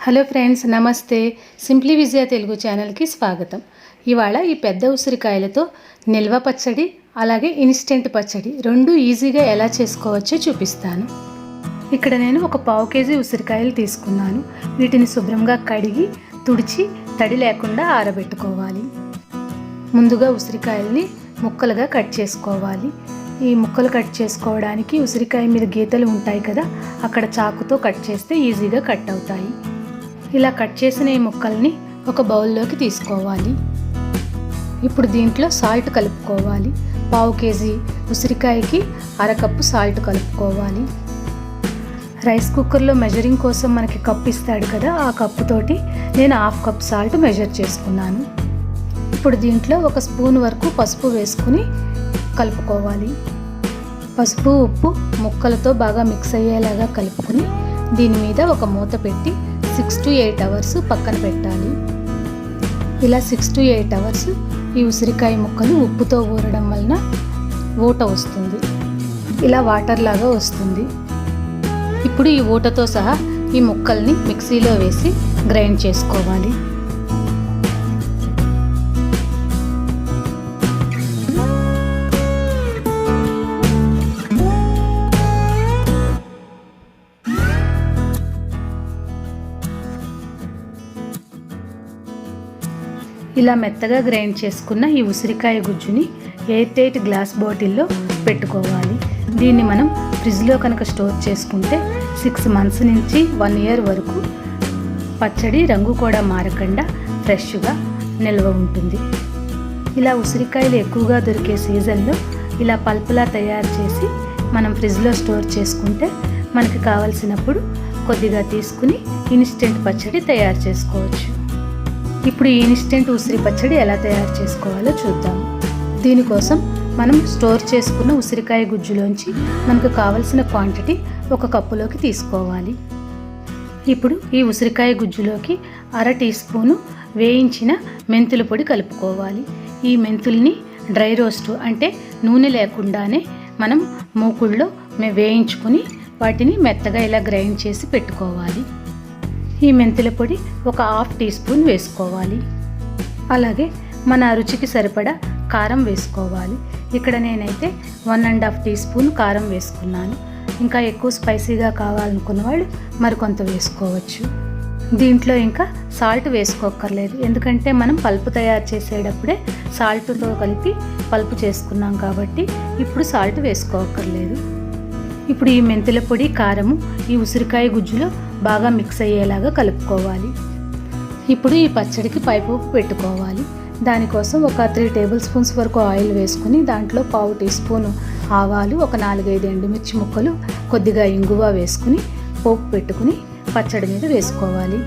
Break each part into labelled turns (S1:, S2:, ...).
S1: Hello friends, నమస్తే. Simply విజయ తెలుగు ఛానల్కి స్వాగతం. ఇవాళ ఈ పెద్ద ఉసిరికాయలతో నిల్వ పచ్చడి అలాగే ఇన్స్టెంట్ పచ్చడి రెండు ఈజీగా ఎలా చేసుకోవచ్చో చూపిస్తాను. ఇక్కడ నేను ఒక 1/2 కేజీ ఉసిరికాయలు తీసుకున్నాను. వీటిని శుభ్రంగా కడిగి తుడిచి తడి లేకుండా ఆరబెట్టుకోవాలి. ముందుగా ఉసిరికాయల్ని ముక్కలుగా కట్ చేసుకోవాలి. ఈ ముక్కలు కట్ చేసుకోవడానికి ఉసిరికాయ మీద గీతలు ఉంటాయి కదా, అక్కడ చాకుతో కట్ చేస్తే ఈజీగా కట్ అవుతాయి. ఇలా కట్ చేసిన ఈ ముక్కల్ని ఒక బౌల్లోకి తీసుకోవాలి. ఇప్పుడు దీంట్లో సాల్ట్ కలుపుకోవాలి. 1/2 కేజీ ఉసిరికాయకి 1/2 కప్పు సాల్ట్ కలుపుకోవాలి. రైస్ కుక్కర్లో మెజరింగ్ కోసం మనకి కప్పు ఇస్తాడు కదా, ఆ కప్పుతోటి నేను 1/2 కప్ సాల్ట్ మెజర్ చేసుకున్నాను. ఇప్పుడు దీంట్లో 1 స్పూన్ వరకు పసుపు వేసుకుని కలుపుకోవాలి. పసుపు ఉప్పు ముక్కలతో బాగా మిక్స్ అయ్యేలాగా కలుపుకుని దీని మీద ఒక మూత పెట్టి 6 to 8 అవర్స్ పక్కన పెట్టాలి. ఇలా 6 to 8 అవర్స్ ఈ ఉసిరికాయ ముక్కలు ఉప్పుతో ఊరడం వలన ఊట వస్తుంది. ఇలా వాటర్ లాగా వస్తుంది. ఇప్పుడు ఈ ఊటతో సహా ఈ ముక్కల్ని మిక్సీలో వేసి గ్రైండ్ చేసుకోవాలి. ఇలా మెత్తగా గ్రైండ్ చేసుకున్న ఈ ఉసిరికాయ గుజ్జుని ఎయిర్ టైట్ గ్లాస్ బాటిల్లో పెట్టుకోవాలి. దీన్ని మనం ఫ్రిడ్జ్లో కనుక స్టోర్ చేసుకుంటే 6 months నుంచి 1 year వరకు పచ్చడి రంగు కూడా మారకుండా ఫ్రెష్గా నిల్వ ఉంటుంది. ఇలా ఉసిరికాయలు ఎక్కువగా దొరికే సీజన్లో ఇలా పల్పులా తయారు చేసి మనం ఫ్రిడ్జ్లో స్టోర్ చేసుకుంటే మనకి కావలసినప్పుడు కొద్దిగా తీసుకుని ఇన్స్టెంట్ పచ్చడి తయారు చేసుకోవచ్చు. ఇప్పుడు ఈ ఇన్స్టెంట్ ఉసిరి పచ్చడి ఎలా తయారు చేసుకోవాలో చూద్దాం. దీనికోసం మనం స్టోర్ చేసుకున్న ఉసిరికాయ గుజ్జులోంచి మనకు కావలసిన క్వాంటిటీ 1 కప్పులోకి తీసుకోవాలి. ఇప్పుడు ఈ ఉసిరికాయ గుజ్జులోకి 1/2 టీ స్పూను వేయించిన మెంతుల పొడి కలుపుకోవాలి. ఈ మెంతుల్ని డ్రై రోస్ట్ అంటే నూనె లేకుండానే మనం మూకుళ్ళలో వేయించుకుని వాటిని మెత్తగా ఇలా గ్రైండ్ చేసి పెట్టుకోవాలి. ఈ మెంతుల పొడి 1/2 టీ స్పూన్ వేసుకోవాలి. అలాగే మన రుచికి సరిపడా కారం వేసుకోవాలి. ఇక్కడ నేనైతే 1.5 టీ స్పూన్ కారం వేసుకున్నాను. ఇంకా ఎక్కువ స్పైసీగా కావాలనుకున్న వాళ్ళు మరికొంత వేసుకోవచ్చు. దీంట్లో ఇంకా సాల్ట్ వేసుకోక్కర్లేదు, ఎందుకంటే మనం పల్పు తయారు చేసేటప్పుడే సాల్ట్తో కలిపి పల్పు చేసుకున్నాం కాబట్టి ఇప్పుడు సాల్ట్ వేసుకోక్కర్లేదు. ఇప్పుడు ఈ మెంతుల పొడి కారము ఈ ఉసిరికాయ గుజ్జులో బాగా మిక్స్ అయ్యేలాగా కలుపుకోవాలి. ఇప్పుడు ఈ పచ్చడికి పైపోపు పెట్టుకోవాలి. దానికోసం ఒక 3 టేబుల్ స్పూన్స్ వరకు ఆయిల్ వేసుకుని దాంట్లో 1/2 టీ స్పూను ఆవాలు, ఒక 4-5 ఎండుమిర్చి ముక్కలు, కొద్దిగా ఇంగువ వేసుకుని పోపు పెట్టుకుని పచ్చడి మీద వేసుకోవాలి.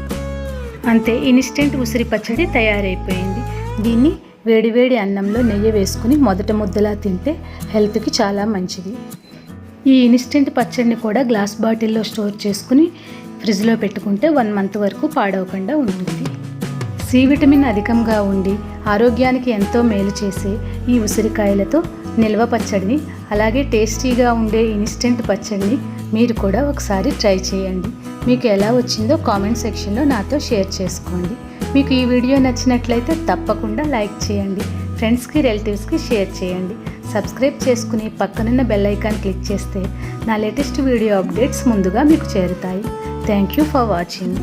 S1: అంతే, ఇన్స్టెంట్ ఉసిరి పచ్చడి తయారైపోయింది. దీన్ని వేడివేడి అన్నంలో నెయ్యి వేసుకుని మొదట ముద్దలా తింటే హెల్త్కి చాలా మంచిది. ఈ ఇన్స్టెంట్ పచ్చడిని కూడా గ్లాస్ బాటిల్లో స్టోర్ చేసుకుని ఫ్రిడ్జ్లో పెట్టుకుంటే 1 month వరకు పాడవకుండా ఉంటుంది. సి విటమిన్ అధికంగా ఉండి ఆరోగ్యానికి ఎంతో మేలు చేసే ఈ ఉసిరికాయలతో నిల్వ పచ్చడిని అలాగే టేస్టీగా ఉండే ఇన్స్టెంట్ పచ్చడిని మీరు కూడా ఒకసారి ట్రై చేయండి. మీకు ఎలా వచ్చిందో కామెంట్ సెక్షన్లో నాతో షేర్ చేసుకోండి. మీకు ఈ వీడియో నచ్చినట్లయితే తప్పకుండా లైక్ చేయండి. ఫ్రెండ్స్కి, రిలేటివ్స్కి షేర్ చేయండి. సబ్స్క్రైబ్ చేసుకుని పక్కనున్న బెల్ ఐకాన్ క్లిక్ చేస్తే నా లేటెస్ట్ వీడియో అప్డేట్స్ ముందుగా మీకు చేరుతాయి. Thank you for watching.